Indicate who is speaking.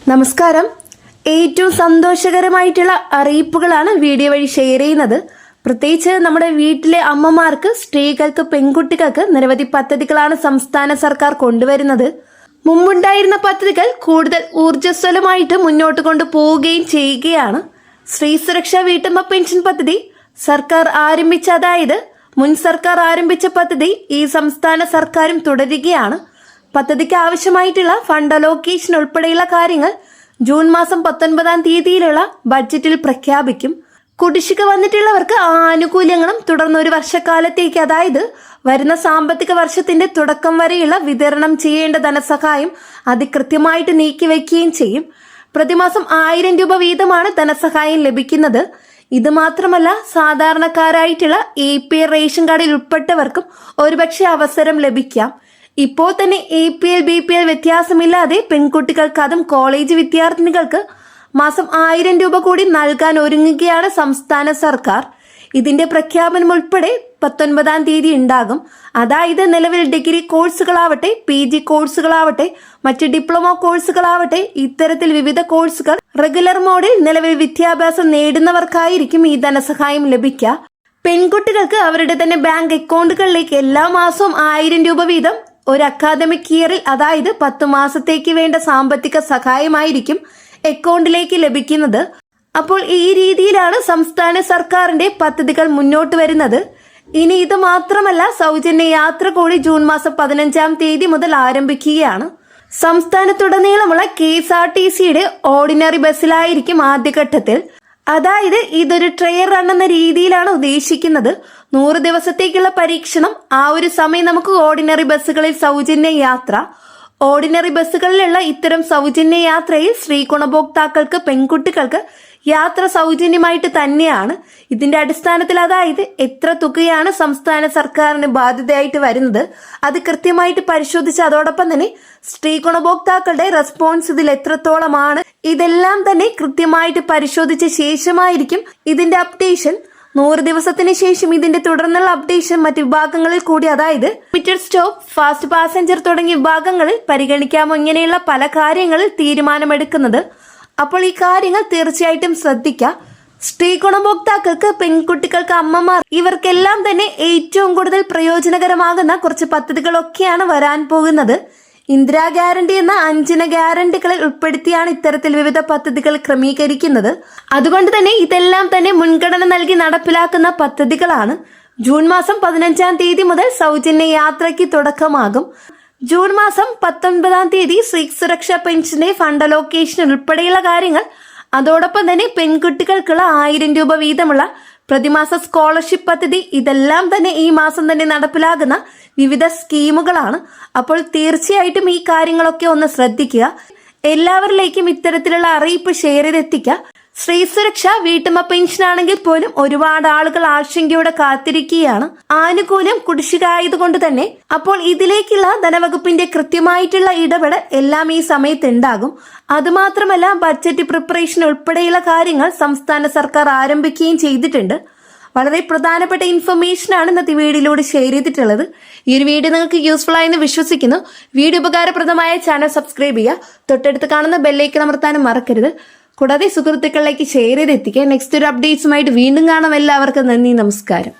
Speaker 1: നമസ്കാരം. ഏറ്റവും സന്തോഷകരമായിട്ടുള്ള അറിയിപ്പുകളാണ് വീഡിയോ വഴി ഷെയർ ചെയ്യുന്നത്. പ്രത്യേകിച്ച് നമ്മുടെ വീട്ടിലെ അമ്മമാർക്ക്, സ്ത്രീകൾക്ക്, പെൺകുട്ടികൾക്ക് നിരവധി പദ്ധതികളാണ് സംസ്ഥാന സർക്കാർ കൊണ്ടുവരുന്നത്. മുമ്പുണ്ടായിരുന്ന പദ്ധതികൾ കൂടുതൽ ഊർജ്ജസ്വലമായിട്ട് മുന്നോട്ട് കൊണ്ടുപോവുകയും ചെയ്യുകയാണ്. സ്ത്രീ സുരക്ഷാ വീട്ടമ്മ പെൻഷൻ പദ്ധതി സർക്കാർ ആരംഭിച്ച, അതായത് മുൻ സർക്കാർ ആരംഭിച്ച പദ്ധതി ഈ സംസ്ഥാന സർക്കാരും തുടരുകയാണ്. പദ്ധതിക്ക് ആവശ്യമായിട്ടുള്ള ഫണ്ട് അലോക്കേഷൻ ഉൾപ്പെടെയുള്ള കാര്യങ്ങൾ ജൂൺ മാസം 19-ാം തീയതിയിലുള്ള ബഡ്ജറ്റിൽ പ്രഖ്യാപിക്കും. കുടിശ്ശിക വന്നിട്ടുള്ളവർക്ക് ആ ആനുകൂല്യങ്ങളും തുടർന്ന് ഒരു വർഷക്കാലത്തേക്ക്, അതായത് വരുന്ന സാമ്പത്തിക വർഷത്തിന്റെ തുടക്കം വരെയുള്ള വിതരണം ചെയ്യേണ്ട ധനസഹായം അതികൃത്യമായിട്ട് നീക്കിവെക്കുകയും ചെയ്യും. പ്രതിമാസം 1000 രൂപ വീതമാണ് ധനസഹായം ലഭിക്കുന്നത്. ഇത് മാത്രമല്ല, സാധാരണക്കാരായിട്ടുള്ള APL റേഷൻ കാർഡിൽ ഉൾപ്പെട്ടവർക്കും ഒരുപക്ഷെ അവസരം ലഭിക്കാം. ഇപ്പോൾ തന്നെ APL BPL വ്യത്യാസമില്ലാതെ പെൺകുട്ടികൾക്ക്, അതും കോളേജ് വിദ്യാർത്ഥിനികൾക്ക് മാസം 1000 രൂപ കൂടി നൽകാൻ ഒരുങ്ങുകയാണ് സംസ്ഥാന സർക്കാർ. ഇതിന്റെ പ്രഖ്യാപനം ഉൾപ്പെടെ 19-ാം തീയതി ഉണ്ടാകും. അതായത് നിലവിൽ ഡിഗ്രി കോഴ്സുകളാവട്ടെ, PG കോഴ്സുകളാവട്ടെ, മറ്റ് ഡിപ്ലോമ കോഴ്സുകളാവട്ടെ, ഇത്തരത്തിൽ വിവിധ കോഴ്സുകൾ റെഗുലർ മോഡിൽ നിലവിൽ വിദ്യാഭ്യാസം നേടുന്നവർക്കായിരിക്കും ഈ ധനസഹായം ലഭിക്കുക. പെൺകുട്ടികൾക്ക് അവരുടെ തന്നെ ബാങ്ക് അക്കൗണ്ടുകളിലേക്ക് എല്ലാ മാസവും 1000 രൂപ വീതം ഒരു അക്കാദമിക് ഇയറിൽ, അതായത് 10 മാസത്തേക്ക് വേണ്ട സാമ്പത്തിക സഹായമായിരിക്കും അക്കൗണ്ടിലേക്ക് ലഭിക്കുന്നത്. അപ്പോൾ ഈ രീതിയിലാണ് സംസ്ഥാന സർക്കാരിന്റെ പദ്ധതികൾ മുന്നോട്ട് വരുന്നത്. ഇനി ഇത് മാത്രമല്ല, സൗജന്യ യാത്ര കൂടി ജൂൺ മാസം 15-ാം തീയതി മുതൽ ആരംഭിക്കുകയാണ്. സംസ്ഥാനത്തുടനീളമുള്ള KSRTCയുടെ ഓർഡിനറി ബസ്സിലായിരിക്കും ആദ്യഘട്ടത്തിൽ. അതായത് ഇതൊരു ട്രയൽ റൺ എന്ന രീതിയിലാണ് ഉദ്ദേശിക്കുന്നത്. 100 ദിവസത്തേക്കുള്ള പരീക്ഷണം. ആ ഒരു സമയം നമുക്ക് ഓർഡിനറി ബസ്സുകളിൽ സൗജന്യ യാത്ര. ഓർഡിനറി ബസ്സുകളിലുള്ള ഇത്തരം സൗജന്യ യാത്രയിൽ സ്ത്രീ ഗുണഭോക്താക്കൾക്ക്, പെൺകുട്ടികൾക്ക് യാത്ര സൗജന്യമായിട്ട് തന്നെയാണ്. ഇതിന്റെ അടിസ്ഥാനത്തിൽ, അതായത് എത്ര തുകയാണ് സംസ്ഥാന സർക്കാരിന് ബാധ്യതയായിട്ട് വരുന്നത്, അത് കൃത്യമായിട്ട് പരിശോധിച്ച് അതോടൊപ്പം തന്നെ സ്ത്രീ ഗുണഭോക്താക്കളുടെ റെസ്പോൺസ് ഇതിൽ എത്രത്തോളമാണ്, ഇതെല്ലാം തന്നെ കൃത്യമായിട്ട് പരിശോധിച്ച ശേഷമായിരിക്കും ഇതിന്റെ അപ്ഡേഷൻ. 100 ദിവസത്തിന് ശേഷം ഇതിന്റെ തുടർന്നുള്ള അപ്ഡേഷൻ മറ്റ് വിഭാഗങ്ങളിൽ കൂടി, അതായത് ലിമിറ്റഡ് സ്റ്റോപ്പ്, ഫാസ്റ്റ് പാസഞ്ചർ തുടങ്ങിയ വിഭാഗങ്ങളിൽ പരിഗണിക്കാമോ, ഇങ്ങനെയുള്ള പല കാര്യങ്ങളിൽ തീരുമാനമെടുക്കുന്നത്. അപ്പോൾ ഈ കാര്യങ്ങൾ തീർച്ചയായിട്ടും ശ്രദ്ധിക്കുക. സ്ത്രീ ഗുണഭോക്താക്കൾക്ക്, പെൺകുട്ടികൾക്ക്, അമ്മമാർ, ഇവർക്കെല്ലാം തന്നെ ഏറ്റവും കൂടുതൽ പ്രയോജനകരമാകുന്ന കുറച്ച് പദ്ധതികളൊക്കെയാണ് വരാൻ പോകുന്നത്. ഇന്ദിരാ ഗ്യാരണ്ടി എന്ന 5 ഗ്യാരണ്ടികളിൽ ഉൾപ്പെടുത്തിയാണ് ഇത്തരത്തിൽ വിവിധ പദ്ധതികൾ ക്രമീകരിക്കുന്നത്. അതുകൊണ്ട് തന്നെ ഇതെല്ലാം തന്നെ മുൻഗണന നൽകി നടപ്പിലാക്കുന്ന പദ്ധതികളാണ്. ജൂൺ മാസം 15-ാം തീയതി മുതൽ സൗജന്യ യാത്രയ്ക്ക് തുടക്കമാകും. ജൂൺ മാസം 19-ാം തീയതി സ്ത്രീ സുരക്ഷാ പെൻഷന്റെ ഫണ്ട് അലോക്കേഷൻ ഉൾപ്പെടെയുള്ള കാര്യങ്ങൾ, അതോടൊപ്പം തന്നെ പെൺകുട്ടികൾക്കുള്ള 1000 രൂപ വീതമുള്ള പ്രതിമാസ സ്കോളർഷിപ്പ് പദ്ധതി, ഇതെല്ലാം തന്നെ ഈ മാസം തന്നെ നടപ്പിലാകുന്ന വിവിധ സ്കീമുകളാണ്. അപ്പോൾ തീർച്ചയായിട്ടും ഈ കാര്യങ്ങളൊക്കെ ഒന്ന് ശ്രദ്ധിക്കുക. എല്ലാവരിലേക്കും ഇത്തരത്തിലുള്ള അറിയിപ്പ് ഷെയർ ചെയ്തെത്തിക്കുക. സ്ത്രീ സുരക്ഷ വീട്ടമ്മ പെൻഷൻ ആണെങ്കിൽ പോലും ഒരുപാട് ആളുകൾ ആശങ്കയോടെ കാത്തിരിക്കുകയാണ്. ആനുകൂല്യം കുടിശ്ശിക ആയതുകൊണ്ട് തന്നെ. അപ്പോൾ ഇതിലേക്കുള്ള ധനവകുപ്പിന്റെ കൃത്യമായിട്ടുള്ള ഇടപെടൽ എല്ലാം ഈ സമയത്ത് ഉണ്ടാകും. അതുമാത്രമല്ല, ബഡ്ജറ്റ് പ്രിപ്പറേഷൻ ഉൾപ്പെടെയുള്ള കാര്യങ്ങൾ സംസ്ഥാന സർക്കാർ ആരംഭിക്കുകയും ചെയ്തിട്ടുണ്ട്. വളരെ പ്രധാനപ്പെട്ട ഇൻഫർമേഷൻ ആണ് ഇന്നത്തെ വീഡിയോയിലൂടെ ഷെയർ ചെയ്തിട്ടുള്ളത്. ഈ ഒരു വീഡിയോ നിങ്ങൾക്ക് യൂസ്ഫുൾ ആയെന്ന് വിശ്വസിക്കുന്നു. വീഡിയോ ഉപകാരപ്രദമായ ചാനൽ സബ്സ്ക്രൈബ് ചെയ്യുക. തൊട്ടടുത്ത് കാണുന്ന ബെല്ലൈക്കൺ അമർത്താനും മറക്കരുത്. കൂടാതെ സുഹൃത്തുക്കളിലേക്ക് ഷെയർ ചെയ്തെത്തിക്കുക. നെക്സ്റ്റ് ഒരു അപ്ഡേറ്റ്സുമായിട്ട് വീണ്ടും കാണാം. എല്ലാവർക്കും നന്ദി, നമസ്കാരം.